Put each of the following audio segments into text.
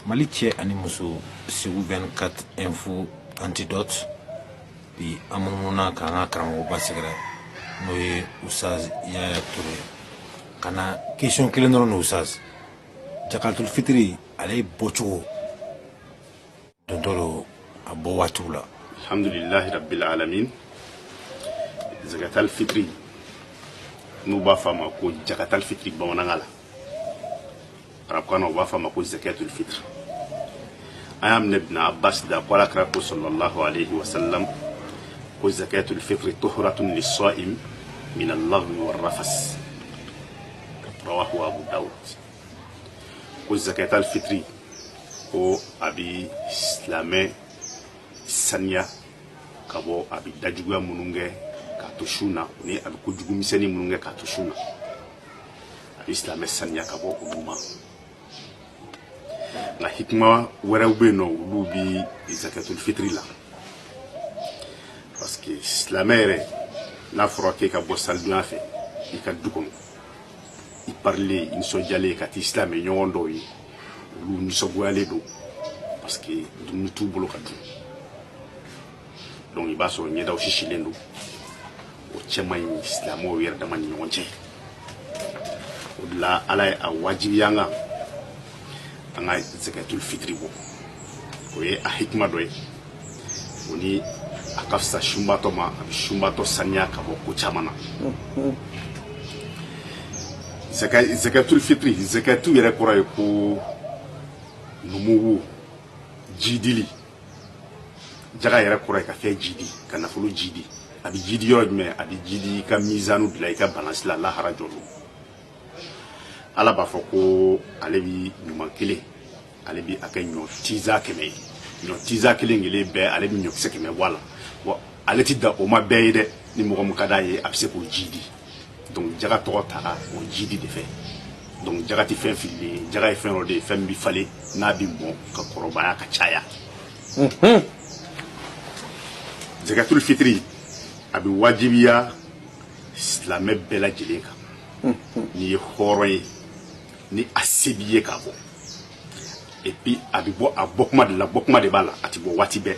Mali cɛ ani muso Segu 24 info antidote bi amununa k'an ka karamɔgɔba sɛgɛrɛ n'o ye Usaz Yaya Toure kana question kelen dɔrɔn no Usaz Jakatul Fitri ale bɔcogo dontoro a bɔ waatiw la. Alhamdulillahi rabbil alamin. Zakatul Fitri n'u b'a fɔ a ma ko Jakatul Fitri bamanankan la. Arabukan na u b'a fɔ a ma ko Zakatul Fitri. An y'a minɛ Ibn Abbas da ko Alakira ko sallallahu alayhi wa sallam ko Zakatul Fitri tuhratun lis-sa'im min al-laghwi war-rafas. Rawahu Abu Dawud. Ko Zakatul Fitri ko abi silamɛ saniya ka bɔ a bɛ dajuguya minnu kɛ k'a to su na ni a bɛ kojugu misɛnnin minnu kɛ k'a to su na a bɛ silamɛ saniya ka bɔ olu ma nka hikima wɛrɛw bɛ yen nɔ olu bɛ Zakatul Fitri la parce que silamɛ yɛrɛ n'a fɔra k'e ka bɔ salidonya fɛ i ka du kɔnɔ i parilen i nisɔndiyalen ka t'i silamɛ ɲɔgɔn dɔw ye olu nisɔngoyalen don parce que dumuni t'u bolo ka dun. Donc il b'a sɔrɔ ɲɛdaw sisilen don o cɛ man ɲi silamɛw yɛrɛ dama ni ɲɔgɔn cɛ o de la Ala ye a wajibiya an ka Zakatul Fitri bɔ o ye a hikima dɔ ye o ni a ka fisa sunbatɔ ma a bɛ sunbatɔ saniya ka bɔ ko caman na. Zakatul Fitri zakatu yɛrɛ kɔrɔ ye ko numuwo jidili jaga yɛrɛ kɔrɔ ye ka fɛn jidi ka nafolo jidi a bɛ jidi yɔrɔ jumɛn a bɛ jidi ka mizanu dilan i ka balance la lahara jɔlo Ala b'a fɔ ko ale bɛ ɲuman kelen ale bɛ a kɛ ɲɔ tiza 100 ye ɲɔ tiza kelen bɛɛ ale bɛ ɲɔkisɛ 100 bɔ a la wa ale ti da o ma bɛɛ ye dɛ ni mɔgɔ min ka d'a ye a bɛ se k'o jidi donc jaga tɔgɔ taara o jidi de fɛ donc jaga ti fɛn fililen jaga ye fɛn dɔ de ye fɛn min bɛ falen n'a bɛ mɔn ka kɔrɔbaya ka caya. Zakatul Fitri a bɛ wajibiya silamɛ bɛɛ lajɛlen kan n'i ye hɔrɔn ye ni a se b'i ye k'a bɔ et puis a bɛ bɔ a bɔkuma de la bɔkuma de b'a la a tɛ bɔ waati bɛɛ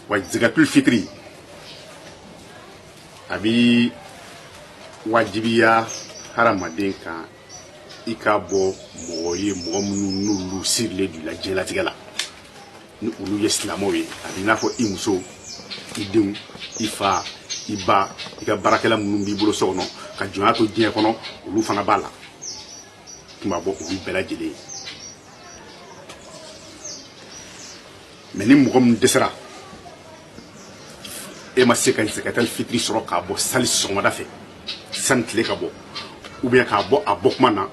wa Zakatul Fitri a bɛ wajibiya hadamaden kan i ka bɔ mɔgɔ ye mɔgɔ minnu n'olu sirilen don i la diɲɛlatigɛ la ni olu ye silamɛw ye a bɛ i n'a fɔ i muso i denw i fa i ba i ka baarakɛla minnu b'i bolo so kɔnɔ ka jɔnya to diɲɛ kɔnɔ olu fana b'a la tuma bɔ olu bɛɛ lajɛlen ye mais ni mɔgɔ min dɛsɛra e ma se ka Zakatul Fitri sɔrɔ k'a bɔ sali sɔgɔmada fɛ sani tile ka bɔ ou bien k'a bɔ a bɔ kuma na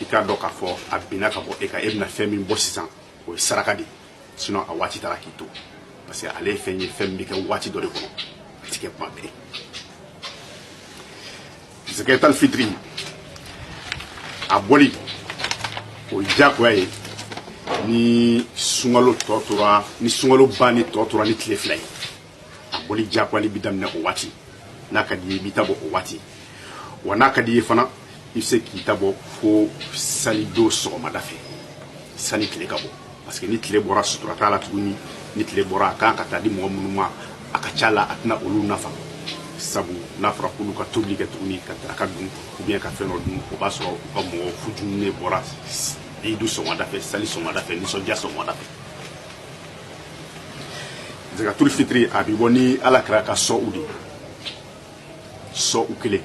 i k'a dɔn k'a fɔ a binna ka bɔ e kan e bɛna fɛn min bɔ sisan o ye saraka de sinon a waati taara k'i to parce que ale ye fɛn ye fɛn min bɛ kɛ waati dɔ de kɔnɔ a tɛ kɛ kuma bɛɛ. Zakatul Fitri a bɔli o ye diyagoya ye ni sunkalo tɔ tora ni sunkalo ban ni tɔ tora ni tile 2 ye a bɔli diyagoyali bɛ daminɛ o waati n'a ka di ye i b'i ta bɔ o waati wa n'a ka di ye fana i bɛ se k'i ta bɔ fo salidon sɔgɔmada fɛ sani tile ka bɔ parce que ni tile bɔra sutura t'a la tuguni ni tile bɔra a kan ka taa di mɔgɔ minnu ma a ka ca la a tɛna olu nafa sabu n'a fɔra k'olu ka tobili kɛ tuguni ka daraka dun ou bien ka fɛn dɔ dun o b'a sɔrɔ u ka mɔgɔ fujunin bɔra idu sɔgɔmada fɛ sali sɔgɔmada fɛ nisɔndiya sɔgɔmada fɛ. Zakatul Fitri a bɛ bɔ ni Alakira ka sɔ'u de sɔ'u kelen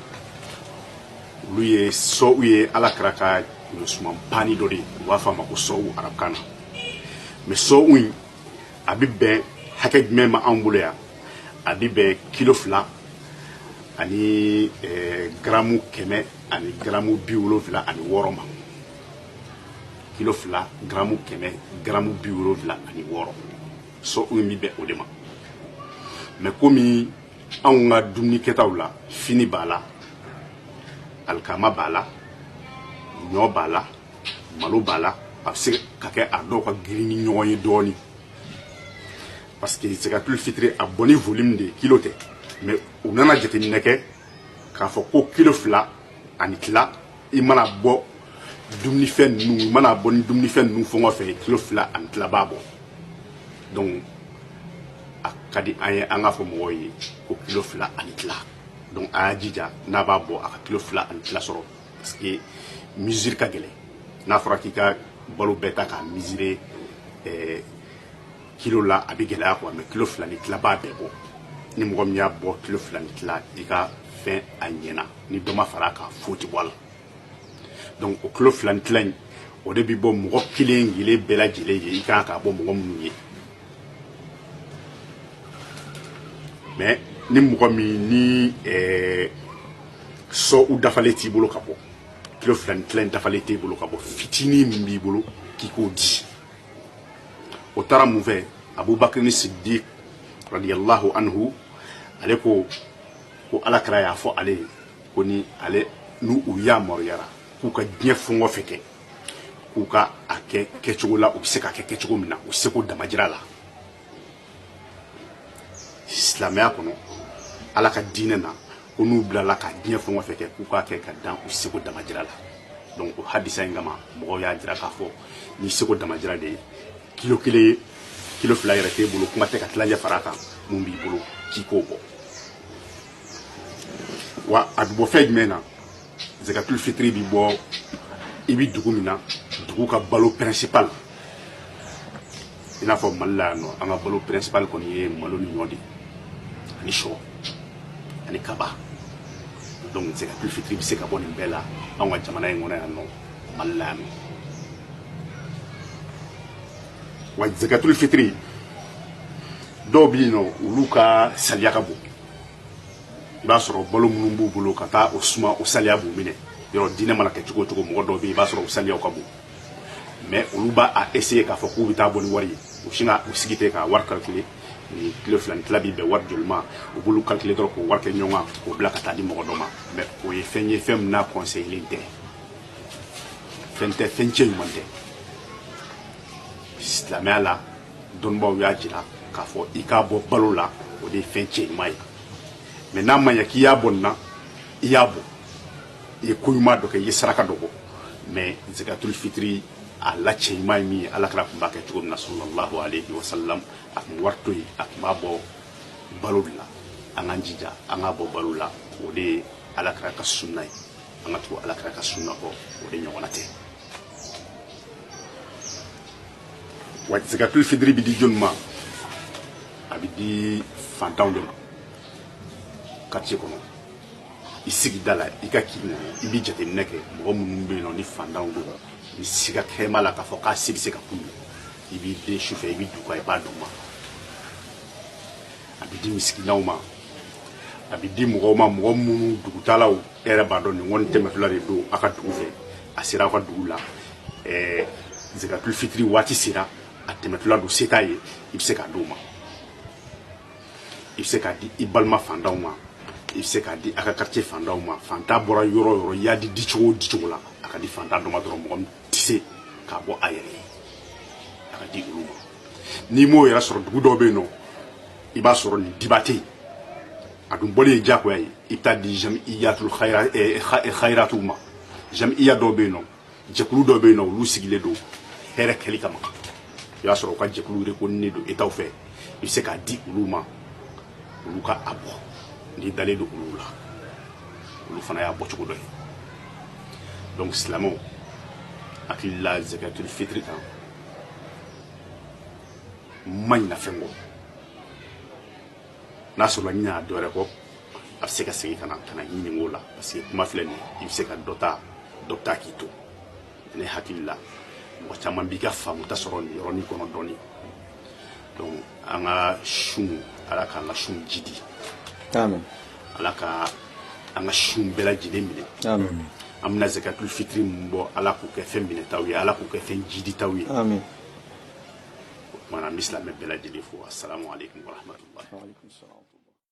olu ye sɔ'u ye Alakira ka ɲɔsuman pani dɔ de ye u b'a fɔ a ma ko sɔ'u arabukan na mais sɔ'u in a bɛ bɛn hakɛ jumɛn ma anw bolo yan a bɛ bɛn kilo 2 ani garamu 100 ani garamu 76 ma kilo 2 garamu 100 garamu 76 sɔ'u in bɛ bɛn o de ma mais komi anw ka dumuni kɛtaw la fini b'a la alikama b'a la ɲɔ b'a la malo b'a la a bɛ se ka kɛ a dɔw ka girin ni ɲɔgɔn ye dɔɔni parce que Zakatul Fitri a bɔ ni volume de kilo tɛ mais u nana jateminɛ kɛ k'a fɔ ko kilo 2 ani tila i mana bɔ dumuni fɛn ninnu mana bɔ ni dumuni fɛn ninnu fɛn o fɛn kilo 2 ani tila b'a bɔ donc a ka di an ye an k'a fɔ mɔgɔw ye ko kilo 2 ani tila donc a y'a jija n'a b'a bɔ a ka kilo 2 ani tila sɔrɔ parce que mesure ka gɛlɛn n'a fɔra k'i ka balo bɛɛ ta k'a mesurer kilo la a bɛ gɛlɛya quoi mais kilo 2 ni tila b'a bɛɛ bɔ ni mɔgɔ min y'a bɔ kilo 2 ni tila i ka fɛn a ɲɛna ni dɔ ma fara a kan foyi tɛ bɔ a la donc o kilo 2 ni tila in o de bɛ bɔ mɔgɔ kelen kelen bɛɛ lajɛlen ye i kan k'a bɔ mɔgɔ minnu ye mais ni mɔgɔ min ni so u dafalen t'i bolo ka bɔ kilo 2 ni tila in dafalen t'i bolo ka bɔ fitinin min b'i bolo k'i k'o di o taara mun fɛ Abubakar ni Siddiq radiyallahu anhu ale ko ala kira y'a fɔ ale ko ni ale n'u yamaruyara k'u ka diɲɛ fɛn o fɛn kɛ k'u ka a kɛ kɛcogo la u bɛ se ka kɛ kɛcogo min na u se ko damajira la silamɛya kɔnɔ ala ka diinɛ na ko n'u bilala ka diɲɛ fɛn o fɛn kɛ k'u k'a kɛ ka dan u se ko damajira la donc o hadisa in kama mɔgɔw y'a jira k'a fɔ ni se ko damajira de ye kilo 1 ye kilo 2 yɛrɛ t'e bolo kuma tɛ ka tilancɛ fara a kan mun b'i bolo k'i k'o bɔ wa a bɛ bɔ fɛn jumɛn na zakatul fitri bɛ bɔ i bɛ dugu min na dugu ka balo principal i n'a fɔ Mali la yan nɔ an ka balo principal kɔni ye malo ni ɲɔ de ani sɔ ani kaba donc zakatul fitri bɛ se ka bɔ nin bɛɛ la anw ka jamana in kɔnɔ yan nɔ Mali la yan nɔ wa zakatul fitri dɔw bɛ yen nɔ olu ka saliya ka bon i b'a sɔrɔ balo minnu b'u bolo ka taa o suma o saliya b'u minɛ yɔrɔ diinɛ mana kɛ cogo o cogo mɔgɔ dɔw bɛ yen i b'a sɔrɔ o saliyaw ka bon mais olu b'a essayer k'a fɔ k'u bɛ taa bɔ ni wari ye u sin ka u sigi ten k'a wari calculer ni kilo 2 ni tila bɛ bɛn wari joli ma u b'olu calculer dɔrɔn k'o wari kɛ ɲɔgɔn kan k'o bila ka taa di mɔgɔ dɔ ma mais o ye fɛn ye fɛn min n'a conseillé tɛ fɛn tɛ fɛn cɛ ɲuman tɛ silamɛya la dɔnnibaw y'a jira k'a fɔ i k'a bɔ balo la o de ye fɛn cɛ ɲuman ye mais n'a ma ɲɛ k'i y'a bɔ nin na i y'a bɔ i ye ko ɲuman dɔ kɛ i ye saraka dɔ bɔ mais zakatul fitri a la cɛ ɲuman ye min ye ala kira tun b'a kɛ cogo min na sallallahu alayhi wa sallam a tun wari to yen a tun b'a bɔ balo de la an k'an jija an k'a bɔ balo la o de ye ala kira ka sunna ye an ka tugu ala kira ka sunna kɔ o de ɲɔgɔnna tɛ wa zakatul fitri bɛ di jɔnni ma a bɛ di fantanw de ma quartier kɔnɔ i sigida la i ka k'i i bɛ jateminɛ kɛ mɔgɔ minnu bɛ yen nɔ ni fantanw don ni siga kɛma la k'a fɔ k'a se bɛ se ka kun i b'i den sufɛ i bɛ duga i b'a d'u ma a bɛ di misikinanw ma a bɛ di mɔgɔw ma mɔgɔ minnu dugutalaw e yɛrɛ b'a dɔn nin kɔni tɛmɛtɔla de don a ka dugu fɛ a sera aw ka dugu la zakatul fitri waati sera a tɛmɛtɔla don se t'a ye i bɛ se k'a d'u ma i bɛ se k'a di i balima fantanw ma i bɛ se k'a di a ka quartier fantanw ma fantan bɔra yɔrɔ o yɔrɔ i y'a di cogo la a ka di fantan dɔ ma dɔrɔn mɔgɔ min tɛ se k'a bɔ a yɛrɛ ye a ka di olu ma n'i m'o yɛrɛ sɔrɔ dugu dɔw bɛ yen nɔ i b'a sɔrɔ nin diba tɛ yen a dun bɔlen ye diyagoya ye i bɛ taa di jamiyatul khayratuw ma jamiya dɔw bɛ yen nɔ jɛkulu dɔw bɛ yen nɔ olu sigilen don hɛrɛ kɛli kama i b'a sɔrɔ u ka jɛkulu reconnu don État fɛ i bɛ se k'a di olu ma olu ka a bɔ n'i dalen don olu la olu fana y'a bɔcogo dɔ ye donc silamɛw hakili la zakatul fitri kan man ɲina fɛn kɔ n'a sɔrɔ ɲina a dɔ wɛrɛ kɔ a bɛ se ka segin ka na ɲini o la parce que kuma filɛ nin ye i bɛ se ka dɔ ta k'i to ne hakili la mɔgɔ caman b'i ka faamuta sɔrɔ nin yɔrɔnin kɔnɔ dɔɔnin donc an ka sun ala k'an ka sun jidi amen ala ka an ka sun bɛɛ lajɛlen minɛ amen an bɛna zakatul fitri min bɔ ala k'o kɛ fɛn minɛtaw ye ala k'o kɛ fɛn jiditaw ye amen o kumana an bɛ silamɛ bɛɛ lajɛlen fo assalamu alaikum wa rahmatullahi